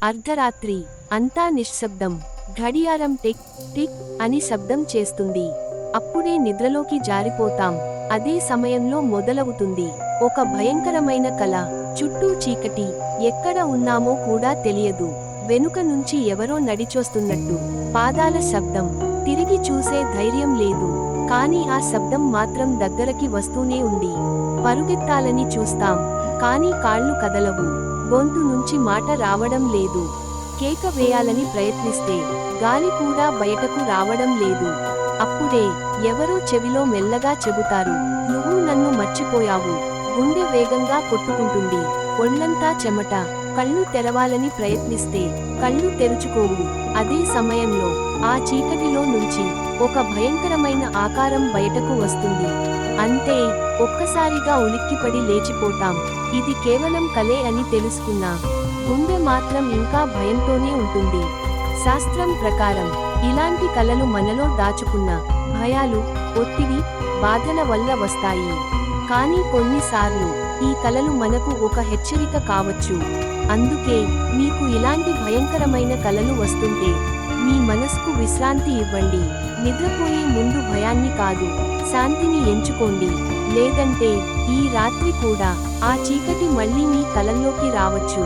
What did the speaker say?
అర్ధరాత్రి అంతా నిశ్శబ్దం. ఘడియారం టిక్ టిక్ అని శబ్దం చేస్తుంది. అప్పుడే నిద్రలోకి జారిపోతాం. అదే సమయంలో మొదలవుతుంది ఒక భయంకరమైన కల. చుట్టూ చీకటి, ఎక్కడ ఉన్నామో కూడా తెలియదు. వెనుక నుంచి ఎవరో నడిచొస్తున్నట్టు, పాదాల శబ్దం. తిరిగి చూసే ధైర్యం లేదు, కానీ ఆ శబ్దం మాత్రం దగ్గరకి వస్తూనే ఉంది. పరుగెత్తాలని చూస్తాం, కానీ కాళ్ళు కదలవు. గొంతు నుంచి మాట రావడం లేదు. కేక వేయాలని ప్రయత్నిస్తే గాలి కూడా బయటకు రావడం లేదు. అప్పుడే ఎవరో చెవిలో మెల్లగా చెబుతారు, నువ్వు నన్ను మర్చిపోయావు. గుండె వేగంగా కొట్టుకుంటుంది, ఒళ్ళంతా చెమట. కళ్ళు తెరవాలని ప్రయత్నిస్తే కళ్ళు తెరుచుకోవు. అదే సమయంలో ఆ చీకటిలో నుంచి ఒక భయంకరమైన ఆకారం బయటకు వస్తుంది. అంతే, ఒక్కసారిగా ఉలిక్కిపడి లేచిపోతాం. ఇది కేవలం కలే అని తెలుసుకున్నా గుండె మాత్రం ఇంకా భయంతోనే ఉంటుంది. శాస్త్రం ప్రకారం ఇలాంటి కలలు మనలో దాచుకున్న భయాలు, ఒత్తిడి, బాధల వల్ల వస్తాయి. కానీ కొన్నిసార్లు ఈ కలలు మనకు ఒక హెచ్చరిక కావచ్చు. అందుకే మీకు ఇలాంటి భయంకరమైన కలలు వస్తుంటే మీ మనసుకు విశ్రాంతి ఇవ్వండి. నిద్రపోయే ముందు భయాన్ని కాదు, శాంతిని ఎంచుకోండి. లేదంటే ఈ రాత్రి కూడా ఆ చీకటి మళ్ళీ మీ కలల్లోకి రావచ్చు.